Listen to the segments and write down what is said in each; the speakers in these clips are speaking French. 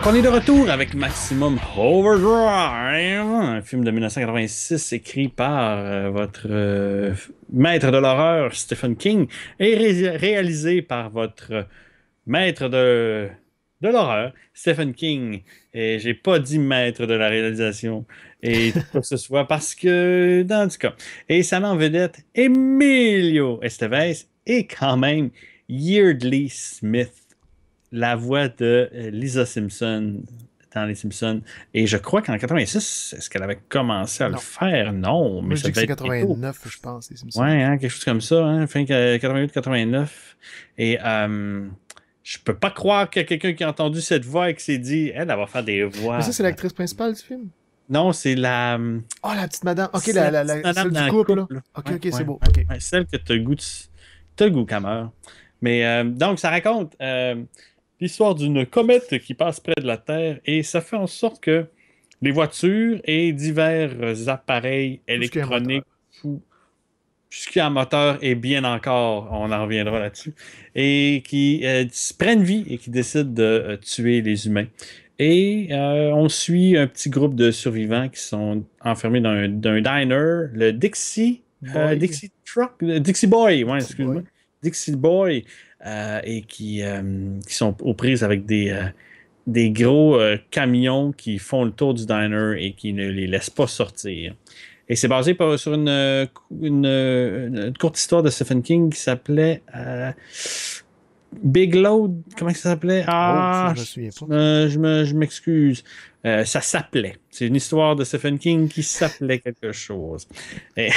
Donc, on est de retour avec Maximum Overdrive, un film de 1986 écrit par votre maître de l'horreur, Stephen King, et réalisé par votre maître de l'horreur, Stephen King. Et j'ai pas dit maître de la réalisation et quoi que ce soit parce que, dans tout cas, et ça met en vedette Emilio Estevez et quand même Yeardley Smith, la voix de Lisa Simpson dans Les Simpsons. Et je crois qu'en 86, est-ce qu'elle avait commencé à le Non. faire? Non, mais Moi, je ça dis que devait c'est être bientôt. 89, je pense, les Simpsons. Ouais, hein, quelque chose comme ça, hein, fin 88-89. Et je peux pas croire qu'il y a quelqu'un qui a entendu cette voix et qui s'est dit, elle va faire des Mais ça, voix. c'est l'actrice principale du film? Non, c'est la, Oh, la petite madame. Ok, c'est la petite madame celle du dans le couple, là. couple. Là. Ok, Ouais, ok, ouais, c'est beau. ouais, Ok. ouais, celle que t'as le goût qu'elle meurt. Mais donc, ça raconte l'histoire d'une comète qui passe près de la Terre et ça fait en sorte que les voitures et divers appareils Tout ce qui est un moteur. électroniques, tout ce qui est un moteur et bien encore, on en reviendra là-dessus, et qui prennent vie et qui décident de tuer les humains. Et on suit un petit groupe de survivants qui sont enfermés dans un diner, le Boy. Dixie Truck, Dixie Boy, ouais, Dixie excuse-moi, Boy. Dixie Boy, et qui sont aux prises avec des gros camions qui font le tour du diner et qui ne les laissent pas sortir. Et c'est basé sur une courte histoire de Stephen King qui s'appelait Big Load. Comment ça s'appelait? Oh, ça, Ah, je me souviens pas. je m'excuse. Ça s'appelait. C'est une histoire de Stephen King qui s'appelait quelque chose. Et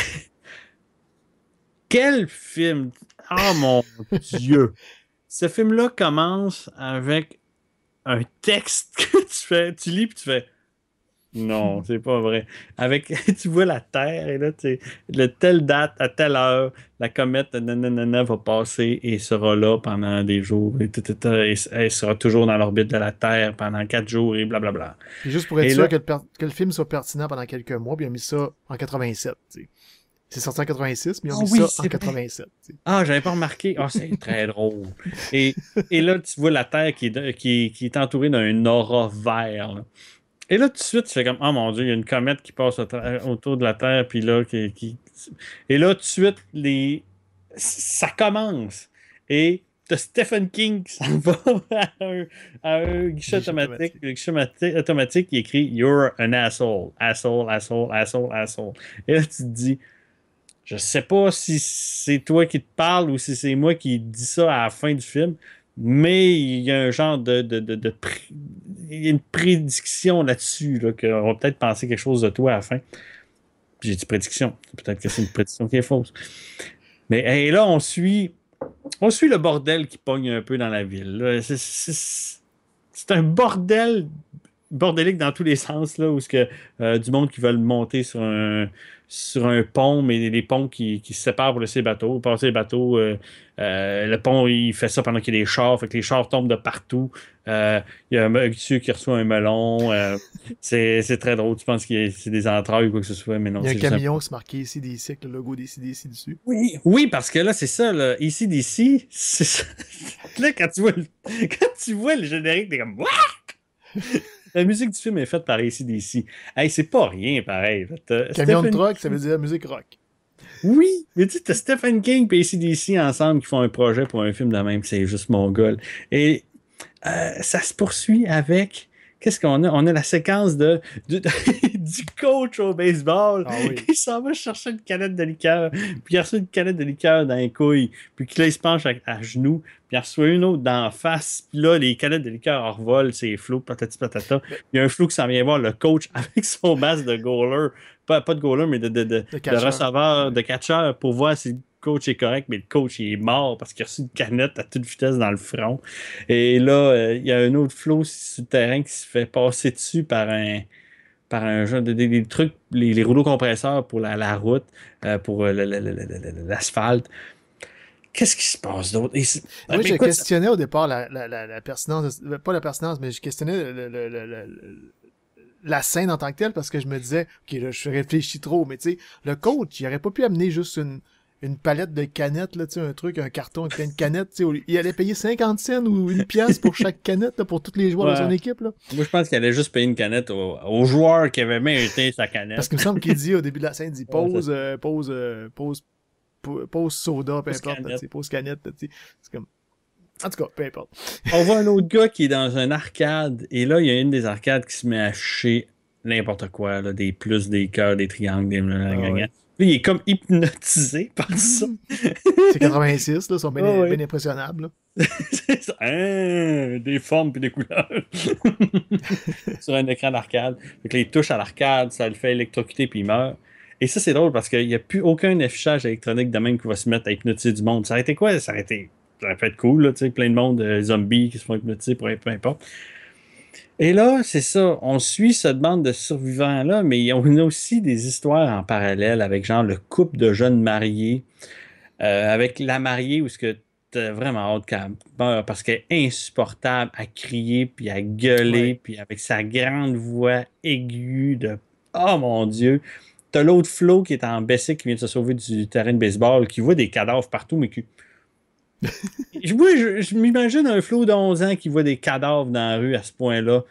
quel film! Oh mon Dieu! Ce film-là commence avec un texte que tu lis puis tu fais non, c'est pas vrai. Avec, tu vois la Terre et là, telle date, à telle heure, la comète nanana, va passer et sera là pendant des jours. Et elle sera toujours dans l'orbite de la Terre pendant 4 jours et blablabla. Puis juste pour être Et sûr là, que le film soit pertinent pendant quelques mois, puis ils ont mis ça en 87. T'sais. C'est sorti en 86, mais ils ont oh mis oui, ça en c'est vrai. 87. T'sais. Ah, j'avais pas remarqué. Ah, c'est très drôle. Et, et là, tu vois la Terre qui est entourée d'un aura vert. Là. Et là, tout de suite, tu fais comme, oh mon Dieu, il y a une comète qui passe autour de la Terre, puis là, Et là, tout de suite, ça commence. Et t'as Stephen King qui s'en va à un guichet Guichet automatique, automatique. le guichet automatique qui écrit You're an asshole, asshole, asshole, asshole, asshole. Et là, tu te dis, je sais pas si c'est toi qui te parles ou si c'est moi qui dis ça à la fin du film, mais il y a un genre il y a une prédiction là-dessus, là, qu'on va peut-être penser quelque chose de toi à la fin. Puis j'ai dit prédiction. Peut-être que c'est une prédiction qui est fausse. Mais et là, on suit le bordel qui pogne un peu dans la ville. Là. C'est un bordélique dans tous les sens, là, où du monde qui veulent monter sur un pont, mais les ponts qui se séparent pour laisser les bateaux. Passer les bateaux, le pont, il fait ça pendant qu'il y a des chars, fait que les chars tombent de partout. Il y a un monsieur qui reçoit un melon. C'est très drôle. Tu penses que c'est des entrailles ou quoi que ce soit, mais non, Il y a un c'est juste un camion pont. qui se marqué ici DC avec le logo des CDC dessus. Oui, oui, parce que là, c'est ça, là. Ici, d'ici, c'est ça. Là, quand tu vois le générique, t'es comme, what? La musique du film est faite par AC/DC. Hey, c'est pas rien pareil. Là. Camion de Stephen truck, ça King. veut dire musique rock. Oui, mais tu sais, t'as Stephen King et AC/DC ensemble qui font un projet pour un film de même, c'est juste mon gueule. Et ça se poursuit avec. Qu'est-ce qu'on a? On a la séquence du coach au baseball Ah oui. qui s'en va chercher une canette de liqueur, puis il reçoit une canette de liqueur dans les couilles, puis là, il se penche à genoux, puis il reçoit une autre d'en face, puis là, les canettes de liqueur revolent, c'est flou, patati patata. Mais, Il y a un flou qui s'en vient voir le coach avec son masque de goaler, pas de goaler, mais le de catcheur. receveur, Ouais. de catcheur, pour voir si le coach est correct, mais le coach il est mort parce qu'il a reçu une canette à toute vitesse dans le front. Et là, il y a un autre flot sur le terrain qui se fait passer dessus par un genre des trucs, les rouleaux compresseurs pour la route, pour l'asphalte. Qu'est-ce qui se passe d'autre? Moi, Mais je écoute, questionnais au départ la pertinence, pas la pertinence, mais je questionnais la scène en tant que telle parce que je me disais, ok, là, je réfléchis trop, mais tu sais, le coach, il aurait pas pu amener juste une palette de canettes, là, tu sais, un carton avec plein de canettes, tu sais, il allait payer 50 cents ou une pièce pour chaque canette, là, pour tous les joueurs de son Ouais. équipe, là. Moi, je pense qu'il allait juste payer une canette au joueur qui avait mérité sa Parce canette. qu'il me semble qu'il dit au début de la scène, il dit Ouais, pause, pause soda, peu pause importe, là, tu canette. sais, pause canette, là, tu sais. C'est comme... En tout cas, peu importe. On voit un autre gars qui est dans un arcade, et là, il y a une des arcades qui se met à afficher n'importe quoi, là, des plus, des cœurs, des triangles, des Ah blablabla. ouais. Puis il est comme hypnotisé par ça. C'est 86, là, ils sont bien Ah ouais. bien impressionnables, là. C'est ça. Hein, des formes puis des couleurs. Sur un écran d'arcade. Fait que là, il touche à l'arcade, ça le fait électrocuter puis il meurt. Et ça, c'est drôle parce qu'il n'y a plus aucun affichage électronique de même qui va se mettre à hypnotiser du monde. Ça aurait été quoi? Ça aurait pu être cool, là, tu sais, plein de monde, zombies qui se font hypnotiser pour peu importe. Et là, c'est ça, on suit cette bande de survivants-là, mais on a aussi des histoires en parallèle avec genre le couple de jeunes mariés, avec la mariée où ce que t'as vraiment hâte qu'elle meure parce qu'elle est insupportable à crier, puis à gueuler, Ouais. puis avec sa grande voix aiguë de «Oh mon Dieu!» T'as l'autre Flo qui est en Bessic qui vient de se sauver du terrain de baseball, qui voit des cadavres partout, mais qui moi, je m'imagine un Flo de 11 ans qui voit des cadavres dans la rue à ce point-là.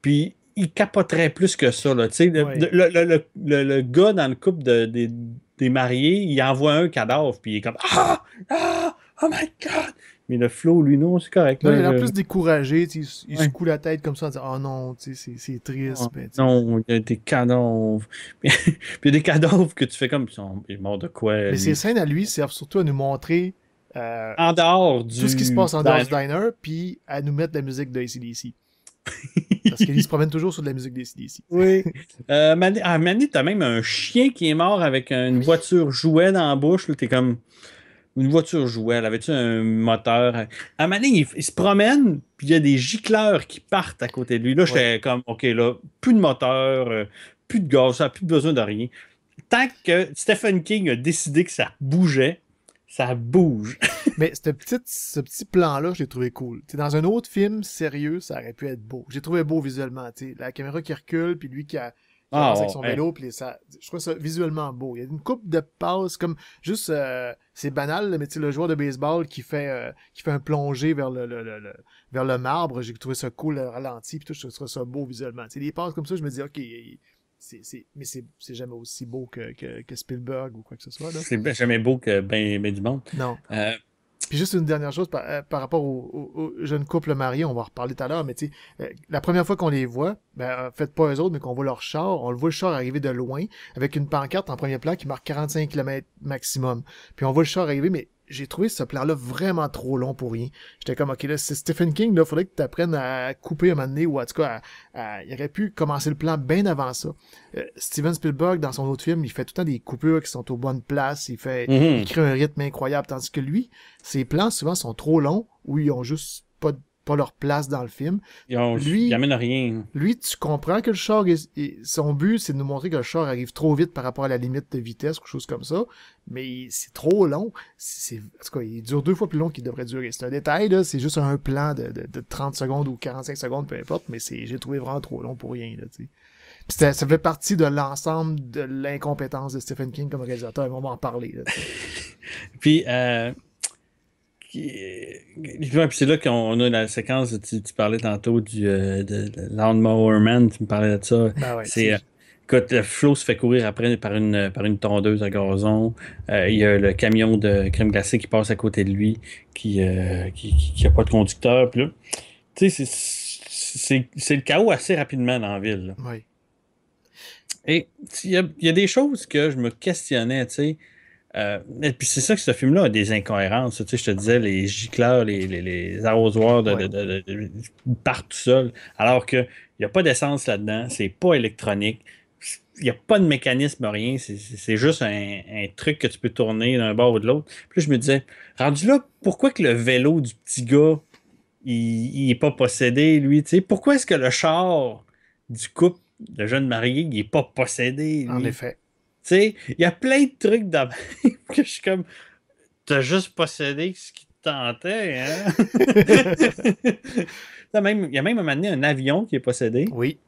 Puis il capoterait plus que ça. Là. Tu sais, Ouais. le gars dans le couple des mariés, il envoie un cadavre, puis il est comme Ah! Ah! Oh my God! Mais le Flo, lui, non, c'est correct. Là, il Là, a l'air plus découragé, tu sais, il ouais. secoue la tête comme ça en disant, oh non, tu sais, c'est triste, Non, ben, tu sais. non, il y a des cadavres. Puis il y a des cadavres que tu fais comme il est mort de quoi, Mais ces lui? scènes à lui servent surtout à nous montrer euh, En dehors tout ce qui se du passe en dehors diner. du diner, puis à nous mettre de la musique de AC/DC. Parce qu'il se promène toujours sur de la musique d'ACDC. Oui. Manny, t'as même un chien qui est mort avec une voiture jouet dans la bouche. Là, t'es comme une voiture jouet. Elle avait-tu un moteur? À Manny, il se promène, puis il y a des gicleurs qui partent à côté de lui. Là, Ouais. j'étais comme, OK, là, plus de moteur, plus de gaz, ça n'a plus besoin de rien. Tant que Stephen King a décidé que ça bougeait, ça bouge. Mais ce petit plan-là, je l'ai trouvé cool. T'sais, dans un autre film sérieux, ça aurait pu être beau. J'ai trouvé beau visuellement. T'sais. La caméra qui recule, puis lui qui Ah, avance avec son ouais. vélo, puis ça, je trouve ça visuellement beau. Il y a une coupe de passes, comme juste, c'est banal, là, mais le joueur de baseball qui fait un plongé vers vers le marbre, j'ai trouvé ça cool, le ralenti, puis tout, je trouve ça beau visuellement. T'sais, des passes comme ça, je me dis, ok, mais c'est jamais aussi beau que Spielberg ou quoi que ce soit, là. C'est jamais beau que ben du monde. Non. Euh, Puis juste une dernière chose par rapport au jeune couple marié, on va en reparler tout à l'heure, mais tu sais, la première fois qu'on les voit, faites pas eux autres, mais qu'on voit leur char, on le voit le char arriver de loin, avec une pancarte en premier plan qui marque 45 km maximum. Puis on voit le char arriver, mais j'ai trouvé ce plan-là vraiment trop long pour rien. J'étais comme, ok, là, c'est Stephen King, là, faudrait que tu apprennes à couper un moment donné, ou en tout cas, il aurait pu commencer le plan bien avant ça. Steven Spielberg, dans son autre film, il fait tout le temps des coupures qui sont aux bonnes places, il mhm. crée un rythme incroyable, tandis que lui, ses plans, souvent, sont trop longs, ou ils ont juste pas leur place dans le film. Ils amènent rien. Lui, tu comprends que le char, son but, c'est de nous montrer que le char arrive trop vite par rapport à la limite de vitesse, quelque chose comme ça, mais c'est trop long. En tout cas, il dure 2 fois plus long qu'il devrait durer. C'est un détail, là, c'est juste un plan de 30 secondes ou 45 secondes, peu importe, mais j'ai trouvé vraiment trop long pour rien, là, tu sais. Puis ça fait partie de l'ensemble de l'incompétence de Stephen King comme réalisateur, on va en parler, là, tu sais. Puis, puis c'est là qu'on a la séquence, tu parlais tantôt de Lawnmower Man, tu me parlais de ça. Ben ouais, C'est, écoute, le Flo se fait courir après par une tondeuse à gazon. Il y a le camion de crème glacée qui passe à côté de lui, qui a pas de conducteur. Puis là, tu sais, c'est le chaos assez rapidement dans la ville. Là. ouais. Et il y a des choses que je me questionnais, tu sais. Et puis c'est ça que ce film-là a des incohérences. Tu sais, je te disais, les gicleurs, les arrosoirs Ouais. partent tout seuls, alors qu'il n'y a pas d'essence là-dedans, c'est pas électronique, il n'y a pas de mécanisme, rien, c'est juste un truc que tu peux tourner d'un bord ou de l'autre. Puis là, je me disais, rendu là, pourquoi que le vélo du petit gars, il est pas possédé, lui, tu sais? Pourquoi est-ce que le char du couple de jeunes mariés, il est pas possédé, En lui? effet. Tu sais, il y a plein de trucs de même que je suis comme, t'as juste possédé ce qui te tentait, hein? Il y a même un moment donné un avion qui est possédé. Oui.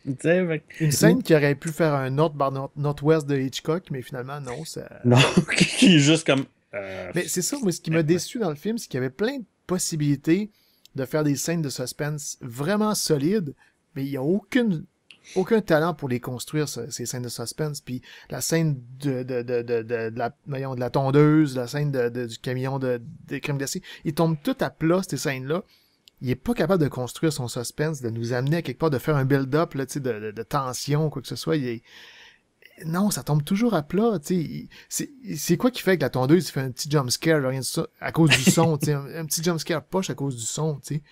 Tu sais, Une scène qui aurait pu faire un autre bar Northwest de Hitchcock, mais finalement, non. Ça... non, qui est juste comme. Mais c'est ça, moi, ce qui m'a déçu dans le film, c'est qu'il y avait plein de possibilités de faire des scènes de suspense vraiment solides, mais il n'y a aucun talent pour les construire, ces scènes de suspense. Puis la scène de la tondeuse, la scène du camion des crèmes glacées, ils tombent tout à plat, ces scènes-là. Il est pas capable de construire son suspense, de nous amener à quelque part, de faire un build-up là, de tension, quoi que ce soit. Non, ça tombe toujours à plat. C'est quoi qui fait que la tondeuse il fait un petit jump scare, rien de ça, à cause du son, un petit jump scare poche à cause du son. T'sais.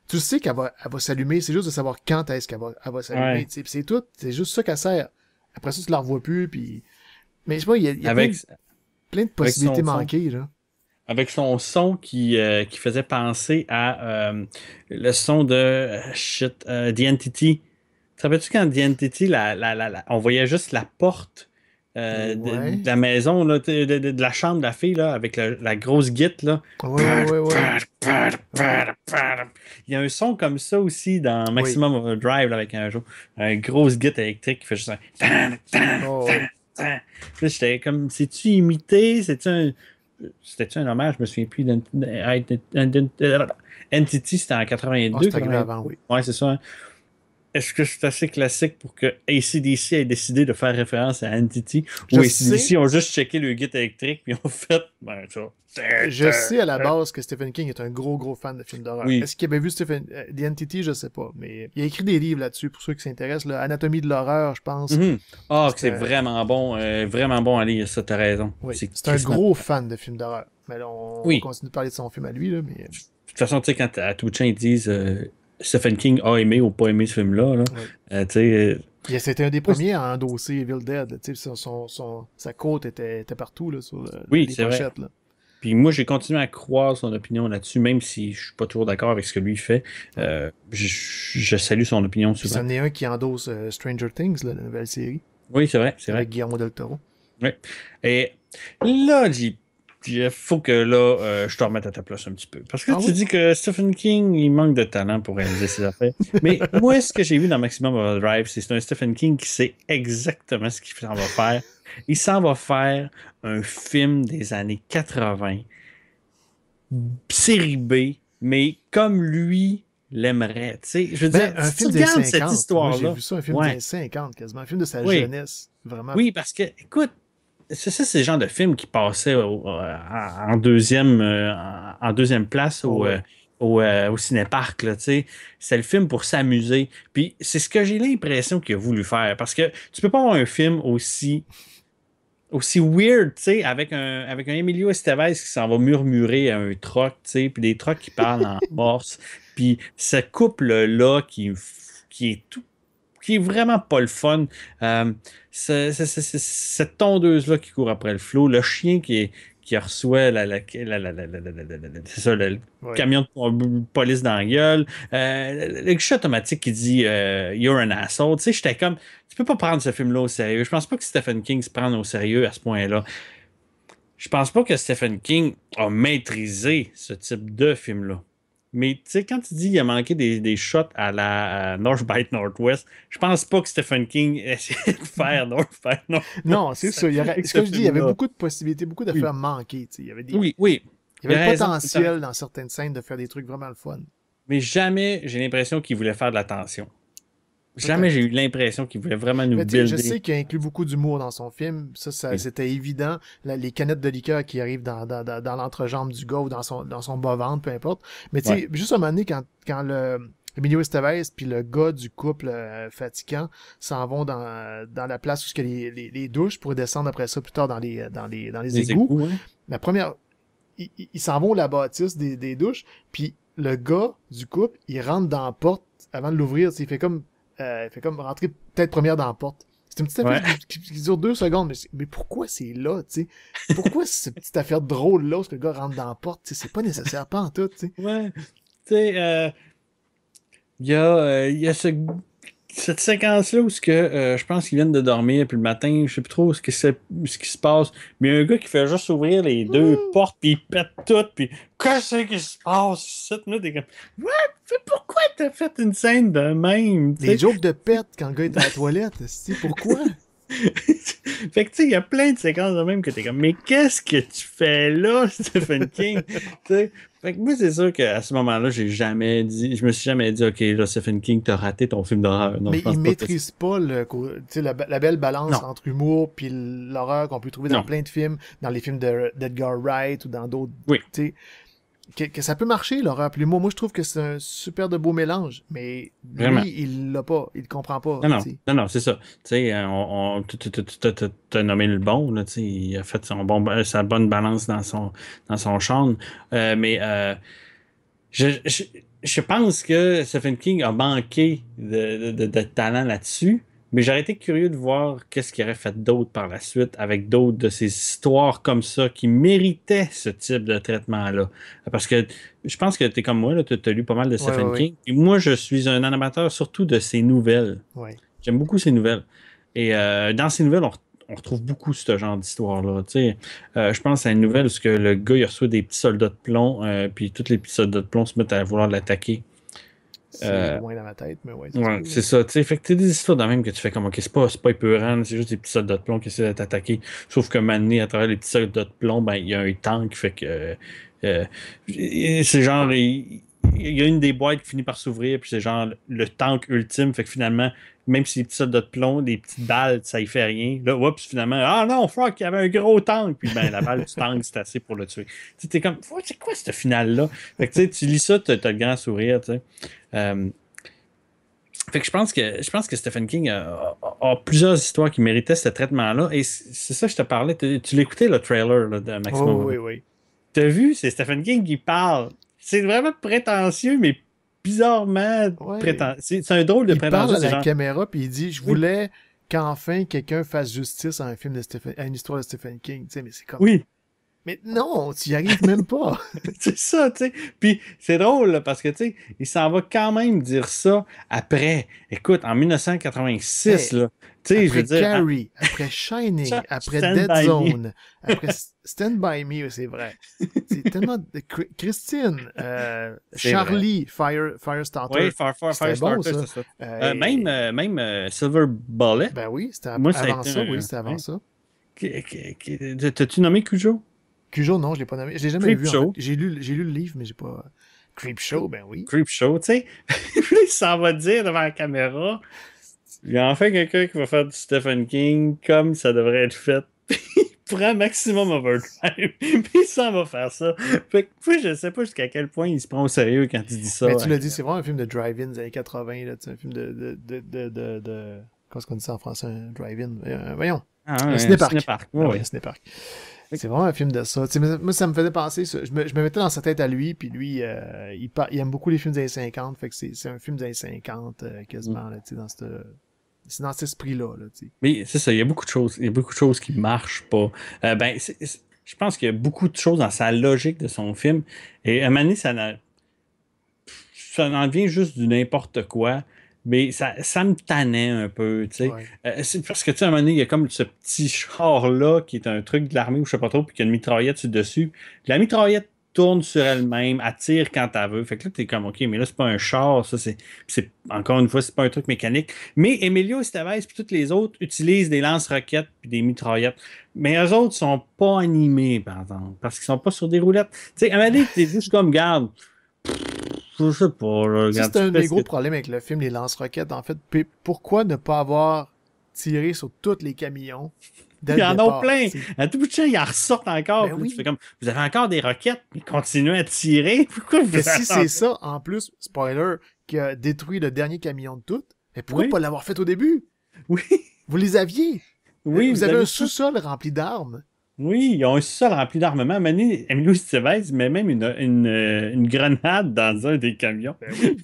Tu sais qu'elle va s'allumer, c'est juste de savoir quand est-ce qu'elle va s'allumer. Ouais. C'est tout, c'est juste ça qu'elle sert. Après ça, tu la revois plus, puis... Mais je sais pas, il y a plein de possibilités manquées, là. Avec son son qui faisait penser à le son de The Entity. Te rappelles-tu quand The Entity, on voyait juste la porte de la maison, là, de la chambre de la fille, là, avec la grosse guitare, là. Ouais. Il y a un son comme ça aussi dans Maximum Overdrive, là, avec un grosse guitare électrique qui fait juste un... J'étais comme, c'est-tu imité? C'était-tu un hommage? Je me souviens plus. Entity, c'était en 82. C'était arrivé avant, oui. Ouais, c'est ça. Hein. Est-ce que c'est assez classique pour que AC/DC ait décidé de faire référence à Entity ou AC/DC ont juste checké le guitare électrique puis ont fait ça? Je sais à la base que Stephen King est un gros fan de films d'horreur. Oui. Est-ce qu'il avait vu The Entity? Je sais pas. Mais il a écrit des livres là-dessus pour ceux qui s'intéressent. Anatomie de l'horreur, je pense. C'est vraiment bon à lire, ça, t'as raison. Oui. C'est un gros fan de films d'horreur. Mais là, on continue de parler de son film à lui. Là, mais... De toute façon, tu sais, quand à Twitch, ils disent Stephen King a aimé ou pas aimé ce film-là. Là. C'était un des premiers à endosser Evil Dead. Sa côte était partout là, sur les pochettes. Là. Puis moi, j'ai continué à croire son opinion là-dessus, même si je suis pas toujours d'accord avec ce que lui fait. Je salue son opinion souvent. C'en est un qui endosse Stranger Things, là, la nouvelle série. Oui, c'est vrai. Avec Guillermo del Toro. Oui. Et là, il faut que là, je te remette à ta place un petit peu. Parce que tu dis que Stephen King, il manque de talent pour réaliser ses affaires. Mais moi, ce que j'ai vu dans Maximum Overdrive, c'est un Stephen King qui sait exactement ce qu'il s'en va faire. Il s'en va faire un film des années 80, série B, mais comme lui l'aimerait. Je veux dire, un film des 50, cette histoire-là. J'ai vu ça, un film des 50 quasiment, un film de sa jeunesse. Vraiment. Oui, parce que, écoute, c'est le genre de film qui passait en deuxième place au cinéparc. C'est le film pour s'amuser. Puis c'est ce que j'ai l'impression qu'il a voulu faire. Parce que tu peux pas avoir un film aussi weird, tu sais, avec un Emilio Estevez qui s'en va murmurer à un troc, tu sais, puis des trocs qui parlent en morse. Puis ce couple-là qui est vraiment pas le fun. Cette tondeuse-là qui court après le flot, le chien qui reçoit c'est ça, le camion de police dans la gueule, le guichet automatique qui dit You're an asshole. Tu sais, j'étais comme, tu peux pas prendre ce film-là au sérieux. Je pense pas que Stephen King se prenne au sérieux à ce point-là. Je pense pas que Stephen King a maîtrisé ce type de film-là. Mais tu sais, quand tu dis qu'il a manqué des shots à la North by Northwest, je pense pas que Stephen King essayait de faire North by Northwest. Non, c'est ça. Ce que je dis, il y avait beaucoup de possibilités, beaucoup d'affaires manquées. Il y avait oui. Il y avait le potentiel dans certaines scènes de faire des trucs vraiment le fun. Mais jamais j'ai l'impression qu'il voulait faire de la tension. Jamais j'ai eu l'impression qu'il voulait vraiment nous builder. Je sais qu'il inclut beaucoup d'humour dans son film. Ça c'était évident. Les canettes de liqueur qui arrivent dans l'entrejambe du gars ou dans son bas-ventre, peu importe. Mais tu sais, juste à un moment donné, quand Emilio Estevez puis le gars du couple fatigant s'en vont dans la place où il y a les douches pour descendre après ça plus tard dans les égouts. La première... Ils s'en vont la bâtisse des douches, puis le gars du couple, il rentre dans la porte avant de l'ouvrir. Il fait comme rentrer tête première dans la porte. C'est une petite affaire qui dure 2 secondes. Mais pourquoi c'est là, tu sais? Pourquoi cette petite affaire drôle-là où le gars rentre dans la porte? C'est pas nécessaire, pas en tout, tu sais. Ouais. Tu sais, il y a ce... cette séquence-là où je pense qu'ils viennent de dormir, puis le matin, je sais plus trop ce qui se passe, mais il y a un gars qui fait juste ouvrir les deux portes, puis il pète tout, puis qu'est-ce qui se passe? 7 minutes, t'es comme, what? Pourquoi t'as fait une scène de même? Les jokes de pète quand le gars est à la toilette, c'est pourquoi? Fait que tu sais, il y a plein de séquences de même que t'es comme, mais qu'est-ce que tu fais là, Stephen King? T'sais, fait que moi, c'est sûr qu'à ce moment-là, je me suis jamais dit, OK, là, Stephen King, t'as raté ton film d'horreur. Non, Mais je pense il pas que maîtrise pas la belle balance non, entre humour puis l'horreur qu'on peut trouver dans non, plein de films, dans les films d'Edgar Wright ou dans d'autres. oui. Que ça peut marcher, l'horreur. Puis l'humour, moi, je trouve que c'est un super de beau mélange. Mais Vraiment. lui, il l'a pas. Il le comprend pas. Non, c'est ça. Tu sais, t'as nommé le bon, là, tu sais, il a fait sa bonne balance dans son champ. Mais je pense que Stephen King a manqué de talent là-dessus, mais j'aurais été curieux de voir qu'est-ce qu'il aurait fait d'autre par la suite avec d'autres de ces histoires comme ça qui méritaient ce type de traitement-là. Parce que je pense que tu es comme moi, tu as lu pas mal de Ouais, Stephen ouais, King. Et moi, je suis un amateur surtout de ses nouvelles. ouais. J'aime beaucoup ses nouvelles. Et dans ces nouvelles, on retrouve beaucoup ce genre d'histoire-là. Je pense à une nouvelle où que le gars il reçoit des petits soldats de plomb, puis tous les petits soldats de plomb se mettent à vouloir l'attaquer. C'est loin dans ma tête, mais ouais. Ouais, c'est ça. Fait que t'as des histoires de même que tu fais comme, ok, c'est pas épeurant, c'est juste des petits soldats de plomb qui essaient de t'attaquer. Sauf que maintenant, à travers les petits soldats de plomb, ben, il y a un tank, fait que c'est genre, il y a une des boîtes qui finit par s'ouvrir, puis c'est genre le tank ultime, fait que finalement, même si les petits soldats de plomb, des petites balles, ça y fait rien. Là, oups, finalement, ah non, fuck, il y avait un gros tank, puis ben, la balle du tank, c'est assez pour le tuer. Tu t'es comme, c'est quoi ce final-là? Fait que tu lis ça, t'as le grand sourire, tu sais. Fait que je pense que Stephen King a plusieurs histoires qui méritaient ce traitement-là. Et c'est ça que je te parlais. Tu l'écoutais, le trailer là, de Maximum Oh, oui, Overdrive. oui. T'as vu, c'est Stephen King qui parle. C'est vraiment prétentieux, mais bizarrement Ouais. prétentieux. C'est un drôle de Il parle prétentieux. à C'est la genre, caméra, puis il dit, je oui, voulais qu'enfin quelqu'un fasse justice à un film à une histoire de Stephen King. Tu sais, mais c'est comme, oui, mais non, tu y arrives même pas. c'est ça, tu sais. Puis c'est drôle, là, parce que, tu sais, il s'en va quand même dire ça après. Écoute, en 1986, Hey, là. Tu sais, je veux après dire, Carrie, après Shining, après Stand Dead By Me. Zone, après Stand By Me, c'est vrai. C'est tellement Christine, C'est vrai. Charlie, Firestarter, Oui, c'était bon Firestarter, ça. c'est ça. Et- Même Silver Bullet, ben oui, c'était moi, ça a avant été ça, oui, un. c'était avant Ouais. ça. T'as-tu nommé Cujo? Cujo, non, je l'ai pas nommé. Je l'ai jamais Creep vu en fait. Show. J'ai lu le livre, mais j'ai pas. Creep Show, ben oui. Creep Show, tu sais. Puis il s'en va dire devant la caméra. Il y a enfin quelqu'un qui va faire du Stephen King comme ça devrait être fait. Il prend Maximum Overdrive, puis il s'en va faire ça. Fait que moi, je sais pas jusqu'à quel point il se prend au sérieux quand il dit ça. Mais tu l'as dit, c'est vraiment un film de drive-in des années 80, là, un film comment est-ce qu'on dit ça en français, un drive-in? Voyons. Ah, Un ouais, un cinépark. cinépark. Ah Ouais, oui, un cinépark. C'est vraiment un film de ça. Tu sais, moi, ça me faisait penser, je me mettais dans sa tête à lui, puis lui, il aime beaucoup les films des années 50, fait que c'est un film des années 50, quasiment, là, tu sais, c'est dans cet esprit-là, là, tu sais. mais c'est ça, il y a beaucoup de choses. Il y a beaucoup de choses qui marchent pas. Je pense qu'il y a beaucoup de choses dans sa logique de son film. Et à un moment donné, ça en devient juste du n'importe quoi. Mais ça me tannait un peu, tu sais. Ouais. C'est parce que, tu sais, à un moment donné, il y a comme ce petit char-là qui est un truc de l'armée ou je sais pas trop, puis qu'il y a une mitraillette sur le dessus. Puis la mitraillette tourne sur elle-même, elle tire quand elle veut. Fait que là, t'es comme, OK, mais là, c'est pas un char, ça, encore une fois, c'est pas un truc mécanique. Mais Emilio Estevez puis tous les autres utilisent des lance-roquettes puis des mitraillettes. Mais eux autres sont pas animés, par exemple, parce qu'ils sont pas sur des roulettes. Tu sais, à un moment donné, t'es juste comme, garde, je sais pas, là, Ça, regarde, c'est tu un fais des ce gros que problèmes avec le film, les lance-roquettes, en fait. Puis pourquoi ne pas avoir tiré sur tous les camions dès il y le en a départ, plein. tu sais? À tout bout de champ, ils en ressortent encore. Ben Puis là, tu fais oui. comme, vous avez encore des roquettes, mais continuez à tirer. Pourquoi vous Que si c'est attendez? ça, en plus, spoiler, qui a détruit le dernier camion de tout, mais pourquoi Oui, pas l'avoir fait au début? oui, Vous les aviez. oui, Vous vous avez un avez ça. sous-sol rempli d'armes. Oui, ils ont un sol rempli d'armements. Manu, Emilio Estevez met même une grenade dans un des camions. Ben oui.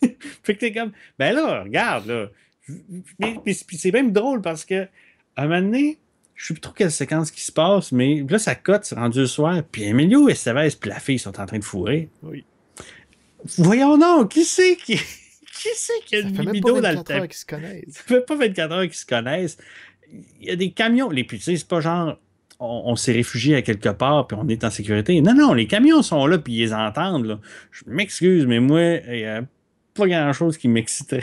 Fait que t'es comme, ben là, regarde, là. Puis c'est même drôle parce que, à un moment donné, je sais plus trop quelle séquence qui se passe, mais là, ça cote, c'est rendu le soir. Puis Emilio Estevez puis la fille sont en train de fourrer. Oui. Voyons donc, qui c'est qui Qui c'est qu'il y a Ça une fait même pas libido dans le 24 heures tapis? qu'ils se connaissent. Ça fait pas 24 heures qu'ils se connaissent. Il y a des camions. Les puis tu sais, c'est pas genre on s'est réfugié à quelque part puis on est en sécurité. Non, non, les camions sont là puis ils les entendent. Là. Je m'excuse, mais moi, il n'y a pas grand-chose qui m'exciterait,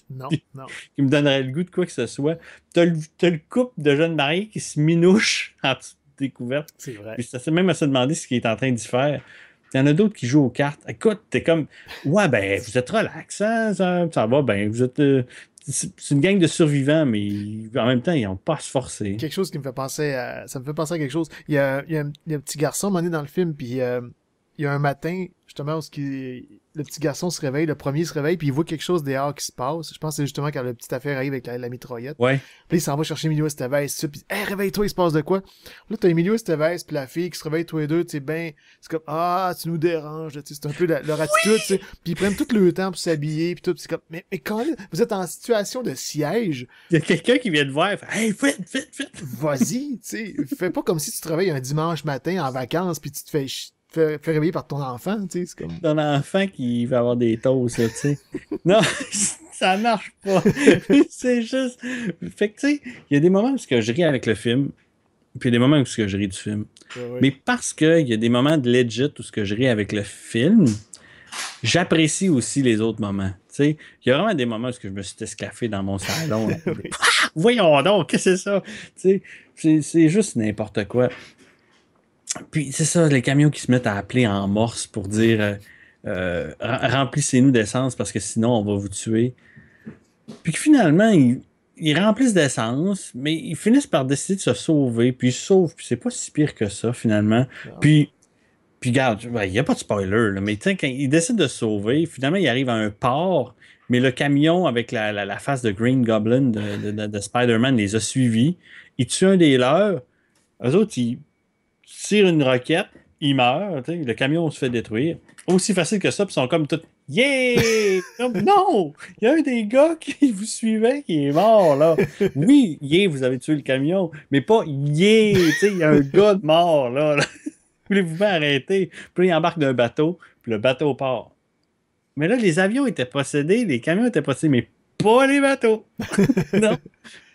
Non, non. qui me donnerait le goût de quoi que ce soit. T'as le couple de jeunes mariés qui se minouchent en dessous de découverte. C'est vrai. Puis ça c'est même à se demander ce qu'il est en train d'y faire. Il y en a d'autres qui jouent aux cartes. Écoute, t'es comme, ouais, ben, vous êtes relax, hein, ça va, ben, vous êtes. C'est une gang de survivants, mais en même temps, ils n'ont pas à se forcer. Quelque chose qui me fait penser à... Ça me fait penser à quelque chose. Il y a un petit garçon, à un moment donné, dans le film, puis il y a un matin, justement, le petit garçon se réveille, le premier se réveille, puis il voit quelque chose dehors qui se passe. Je pense que c'est justement quand la petite affaire arrive avec la mitraillette. Ouais. Puis il s'en va chercher Emilio Estevez, puis hey, réveille-toi, il se passe de quoi? Là, t'as Emilio Estevez, puis la fille qui se réveille tous les deux, tu sais, ben, c'est comme, ah, tu nous déranges, tu sais, c'est un peu leur attitude, tu sais. Puis ils prennent tout le temps pour s'habiller, puis tout, puis c'est comme, mais quand vous êtes en situation de siège, Il y a quelqu'un qui vient te voir, fait, hey, vite. vas-y, tu sais, fais pas comme si tu travailles un dimanche matin en vacances, puis tu te fais réveiller par ton enfant, tu sais, c'est comme... Ton enfant qui va avoir des toasts, là, tu sais. Non, ça marche pas. C'est juste. Fait que, tu sais, il y a des moments où je ris avec le film, puis il y a des moments où je ris du film. Ouais. Mais parce qu'il y a des moments de legit où je ris avec le film, j'apprécie aussi les autres moments. Tu sais, il y a vraiment des moments où je me suis esclaffé dans mon salon. Là. Oui. Ah, voyons donc, qu'est-ce que c'est ça? Tu sais, c'est juste n'importe quoi. Puis c'est ça, les camions qui se mettent à appeler en morse pour dire remplissez-nous d'essence parce que sinon on va vous tuer. Puis que finalement, ils remplissent d'essence, mais ils finissent par décider de se sauver, puis ils se sauvent, puis c'est pas si pire que ça finalement. Non. Puis regarde, il n'y a pas de spoiler, là, mais quand ils décident de se sauver, finalement ils arrivent à un port, mais le camion avec la face de Green Goblin de Spider-Man les a suivis. Ils tuent un des leurs. Eux autres, ils tirent une roquette, ils meurent, le camion se fait détruire. Aussi facile que ça, puis ils sont comme tout yeah! Comme, non! Il y a un des gars qui vous suivait qui est mort, là. Oui, yeah, vous avez tué le camion, mais pas yeah! Il y a un gars de mort, là. Voulez-vous pas arrêter? Puis là, il embarque d'un bateau, puis le bateau part. Mais là, les avions étaient possédés, les camions étaient possédés, mais pas les bateaux. Non,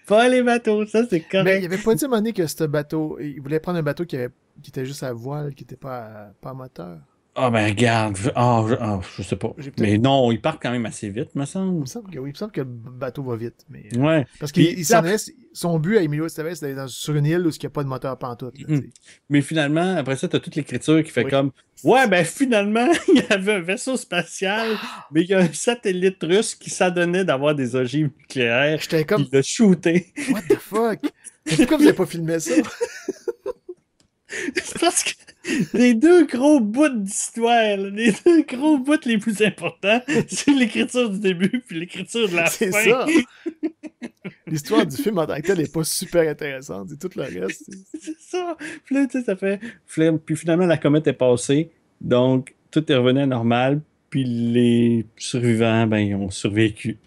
pas les bateaux. Ça, c'est correct. Mais il avait pas dit à un moment donné que ce bateau, il voulait prendre un bateau qui était juste à voile, qui était pas à moteur. Ah ben regarde, je sais pas. Mais non, ils partent quand même assez vite, me Il semble. me semble que oui, il me semble que le bateau va vite. Mais, Ouais. parce Puis, qu'il s'en allait, son but à Emilio Estevez, c'est d'aller sur une île où il n'y a pas de moteur pantoute. Là, mais finalement, après ça, t'as toute l'écriture qui fait Oui. comme ouais, ben finalement, il y avait un vaisseau spatial, mais il y a un satellite russe qui s'adonnait d'avoir des ogives nucléaires. J'étais comme, Il l'a shooté. what the fuck? Mais pourquoi vous n'avez pas filmé ça? C'est parce que les deux gros bouts d'histoire, là, les deux gros bouts les plus importants, c'est l'écriture du début puis l'écriture de la C'est fin. ça. L'histoire du film en tant que tel n'est pas super intéressante. Et tout le reste. C'est ça. Puis là, tu sais, ça fait. Puis finalement, la comète est passée. Donc, tout est revenu à normal. Puis les survivants, ben, ils ont survécu.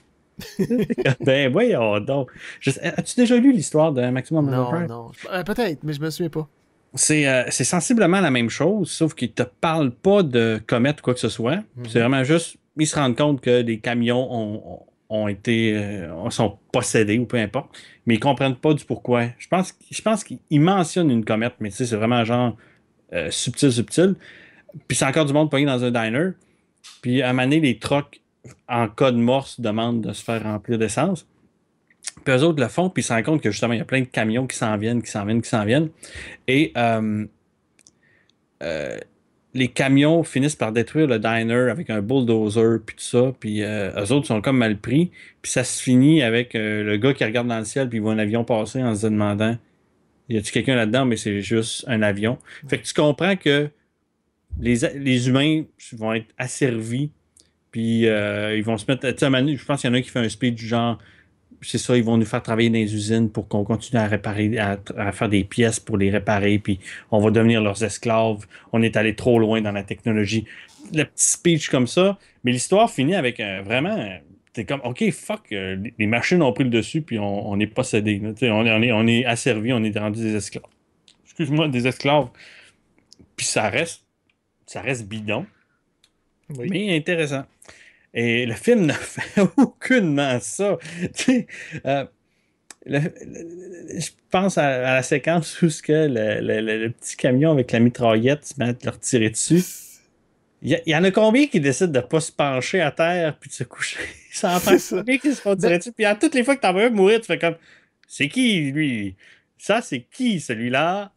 Ben, voyons donc. As-tu déjà lu l'histoire de Maximum Overdrive? Non. Peut-être, mais je me souviens pas. C'est sensiblement la même chose, sauf qu'ils te parlent pas de comète ou quoi que ce soit. C'est vraiment juste, ils se rendent compte que des camions sont possédés ou peu importe, mais ils comprennent pas du pourquoi. Je pense qu'ils mentionnent une comète, mais tu sais, c'est vraiment genre subtil. Puis c'est encore du monde pogné dans un diner. Puis à un moment donné, les trucks en cas de morse demandent de se faire remplir d'essence. Puis eux autres le font, puis ils se rendent compte que justement, il y a plein de camions qui s'en viennent. Et les camions finissent par détruire le diner avec un bulldozer, puis tout ça. Puis eux autres sont comme mal pris. Puis ça se finit avec le gars qui regarde dans le ciel, puis il voit un avion passer en se demandant y a-tu quelqu'un là-dedans, mais c'est juste un avion. Fait que tu comprends que les humains vont être asservis, puis ils vont se mettre. Tu sais, je pense qu'il y en a qui fait un speech du genre. C'est ça, ils vont nous faire travailler dans les usines pour qu'on continue à réparer, à faire des pièces pour les réparer, puis on va devenir leurs esclaves. On est allé trop loin dans la technologie. Le petit speech comme ça, mais l'histoire finit avec vraiment. T'es comme, OK, fuck, les machines ont pris le dessus, puis on est possédés. On est asservis, on est rendu des esclaves. Excuse-moi, des esclaves. Puis ça reste bidon, Oui. mais intéressant. Et le film ne fait aucunement ça. Tu sais, euh, je pense à la séquence où ce que le petit camion avec la mitraillette se met à leur tirer dessus. Il y en a combien qui décident de ne pas se pencher à terre puis de se coucher? Ça en prend C'est ça. combien qui se font Ben, tirer dessus? Puis à toutes les fois que t'en veux mourir, tu fais comme c'est qui lui? Ça, c'est qui celui-là?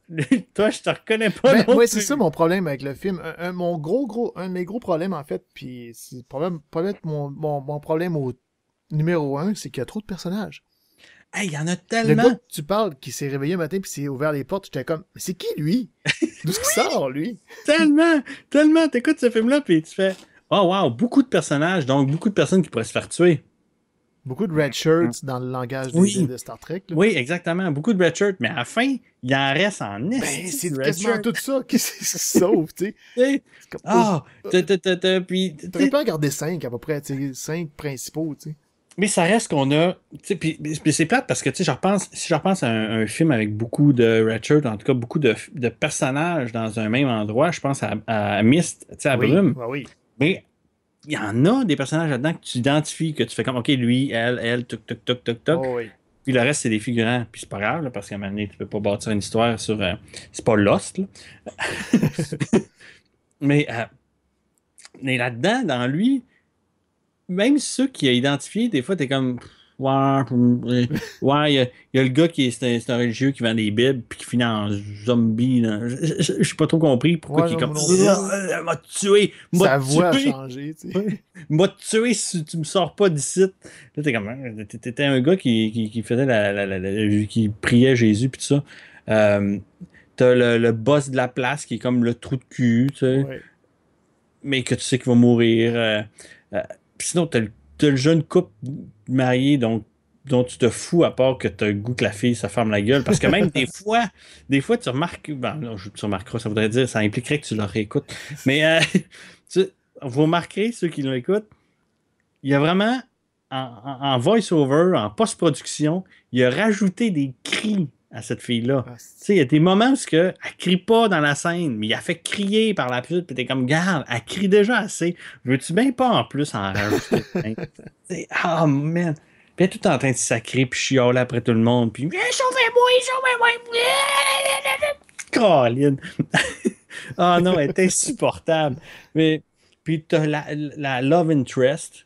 Toi, je te reconnais pas ben, non moi, c'est ça plus. mon problème avec le film. Un de mes gros problèmes, en fait, puis c'est peut-être mon problème au numéro un, c'est qu'il y a trop de personnages. Hey, il y en a Le gars tellement. que tu parles, qui s'est réveillé un matin puis s'est ouvert les portes, j'étais comme, mais c'est qui lui? D'où est-ce qu'il sort, lui? Tellement, tellement. T'écoutes ce film-là, puis tu fais oh wow, beaucoup de personnages, donc beaucoup de personnes qui pourraient se faire tuer. Beaucoup de red shirts dans le langage Oui, de Star Trek, là. oui, exactement. Beaucoup de red shirts, mais à la fin, il en reste en Ben, esti c'est de red quasiment shirt. tout ça qui se sauve, tu sais. Tu sais. C'est comme, Ah, puis, tu t'aurais sais, pu en garder cinq, à peu près, tu sais, cinq principaux, tu sais. mais ça reste qu'on a. Tu sais, puis c'est plate parce que tu sais, si je repense à un film avec beaucoup de red shirts, en tout cas beaucoup de personnages dans un même endroit, je pense à Myst, tu sais, à Oui, Brume. bah oui. Mais il y en a des personnages là-dedans que tu identifies, que tu fais comme, OK, lui, elle, toc, toc, toc, toc, toc. Oh, oui. Puis le reste, c'est des figurants. Puis c'est pas grave, là, parce qu'à un moment donné, tu peux pas bâtir une histoire sur. C'est pas Lost, là. Mais, mais là-dedans, dans lui, même ceux qu'il a identifiés, des fois, t'es comme. Ouais, ouais, il y a le gars qui est, c'est un religieux qui vend des bibles puis qui finit en zombie. Là. Je pas trop compris pourquoi Ouais, il est non, comme moi non plus, là. m'a tué, m'a Sa voix a tué. changé, tu sais. Ouais. M'a tué si tu me sors pas d'ici. Là, t'es comme, hein, t'étais un gars qui faisait qui priait Jésus puis tout ça. Euh, T'as le boss de la place qui est comme le trou de cul, tu sais, Ouais. mais que tu sais qu'il va mourir. Euh, Puis sinon, t'as le jeune couple marié dont tu te fous à part que t'as le goût que la fille se ferme la gueule. Parce que même des fois, tu remarques, ben, non, tu remarqueras, ça voudrait dire, ça impliquerait que tu le réécoutes. Mais tu- vous remarquerez, ceux qui l'écoutent, il y a vraiment, en voice-over, en post-production, il a rajouté des cris à cette fille-là. Ah, Tu sais, il y a des moments où elle crie pas dans la scène, mais il a fait crier par la pute, puis t'es comme, garde, elle crie déjà assez. Veux-tu bien pas en plus en rajouter? Hein? Oh man! Puis elle est tout le temps en train de sacrer puis chialer après tout le monde, puis sauvez-moi, sauvez-moi! Caroline! Ah non, elle est insupportable. Mais puis t'as la love interest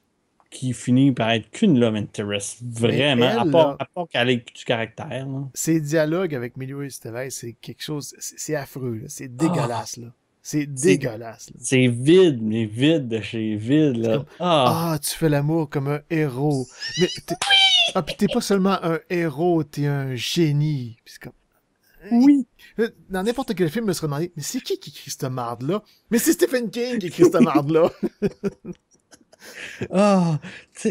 qui finit par être qu'une love interest, mais vraiment, à elle, part, là, à part qu'elle ait du caractère. Là. ses dialogues avec Emilio Estevez, c'est quelque chose, c'est affreux, là. C'est Ah, dégueulasse, là. C'est c'est dégueulasse, là. c'est vide, mais vide de chez vide. C'est Là. comme, Ah, ah, tu fais l'amour comme un héros. Mais, puis t'es pas seulement un héros, t'es un génie. Puis c'est comme, oui. dans n'importe quel film, je me serais demandé, mais c'est qui écrit cette marde-là? Mais c'est Stephen King qui écrit cette marde-là. Ah,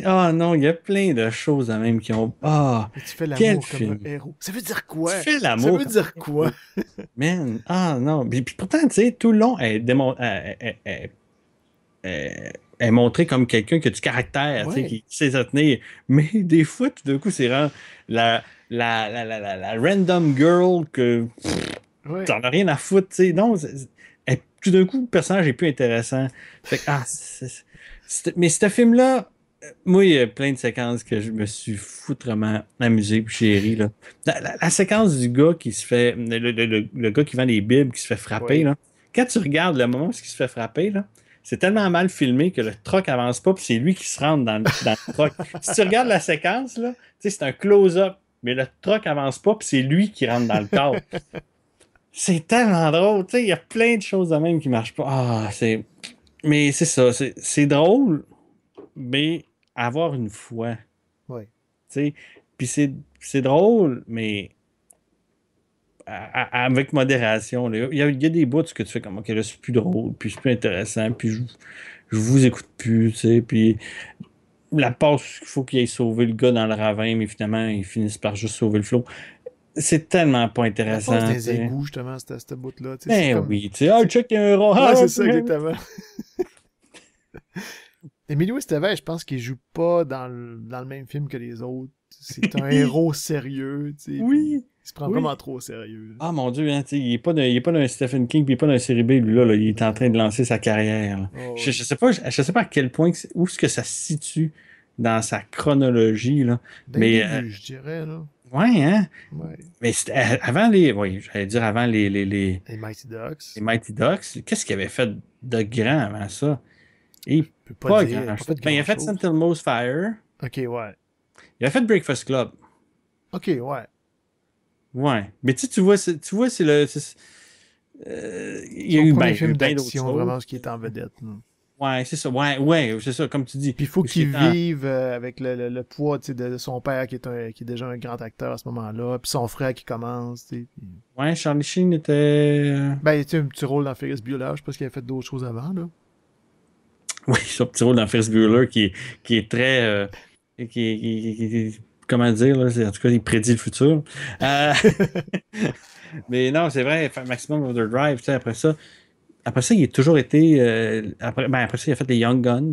ah non, il y a plein de choses à même qui ont. Ah, Mais tu fais quel l'amour comme un film. héros. Ça veut dire Tu quoi? fais Ça l'amour veut comme dire un quoi? héros. Man, ah non. Puis pourtant, tu sais, tout le long, elle est montrée comme quelqu'un qui a du caractère, tu sais, Ouais, qui sait se tenir. Mais des fois, tout d'un coup, c'est vraiment la random girl que ouais. t'en as rien à foutre, tu sais. Non, tout d'un coup, le personnage est plus intéressant. Fait que, mais ce film-là, moi, il y a plein de séquences que je me suis foutrement amusé puis j'ai ri, là. La séquence du gars qui se fait, le gars qui vend les bibles, qui se fait frapper, Oui. là. Quand tu regardes le moment où il se fait frapper, là, c'est tellement mal filmé que le truck avance pas puis c'est lui qui se rentre dans le truck. Si tu regardes la séquence, là, tu sais, c'est un close-up, mais le truck avance pas puis c'est lui qui rentre dans le cadre. C'est tellement drôle, tu sais, il y a plein de choses de même qui marchent pas. Ah, c'est. Mais c'est ça, c'est drôle, mais avoir une foi, tu Ouais. sais. Puis c'est drôle, mais avec modération. Là. Il y a des bouts que tu fais comme, ok, là, c'est plus drôle, puis c'est plus intéressant, puis je vous écoute plus, tu sais. Puis la passe, il faut qu'il aille sauver le gars dans le ravin, mais finalement, ils finissent par juste sauver le flot. C'est tellement pas La passe intéressant, tu des sais. égouts, justement, cette bout-là. Tu sais, c'est Ben comme. oui, tu sais, ah, check, il y a un rat. Ouais, Ah, c'est ça, exactement. Emilio Estevez, je pense qu'il joue pas dans le même film que les autres. C'est un héros sérieux, tu sais, puis oui. se prend Oui. vraiment trop au sérieux. Ah mon Dieu, hein, il est pas d'un Stephen King, puis il est pas d'un série B, lui, là, il est en train de lancer sa carrière. Là. Oh, Je sais pas à quel point, où est-ce que ça se situe dans sa chronologie, là. d'un Mais, début, je dirais, là. ouais, hein. Ouais. Mais avant oui, j'allais dire avant Les Mighty les Ducks. Mighty Ducks, qu'est-ce qu'il avait fait de grand avant ça? Et Je peux pas pas dire, il a pas grand-chose. fait Ben, il a fait grand-chose. Sentinel's Fire, Ok, ouais. il a fait Breakfast Club. Ok, ouais. Ouais. Mais tu vois, c'est le. Il y a Son eu, premier il y a eu film bien d'autres d'action, choses. vraiment, ce qui est en vedette. Ouais, c'est ça. Ouais, c'est ça, comme tu dis. Puis il faut Où ce qui qu'il est en- vive avec le poids tu sais, de son père qui est déjà un grand acteur à ce moment-là, puis son frère qui commence. Tu sais, Ouais, Charlie Sheen était. ben, il a un petit rôle dans Ferris Bueller, je sais pas qu'il avait fait d'autres choses avant. Là. Oui, son petit rôle dans Ferris Bueller qui est très. Comment dire, là, en tout cas, il prédit le futur. Euh, mais non, c'est vrai, Maximum Overdrive, tu sais, après ça, il a toujours été. Après ça, il a fait les Young Guns.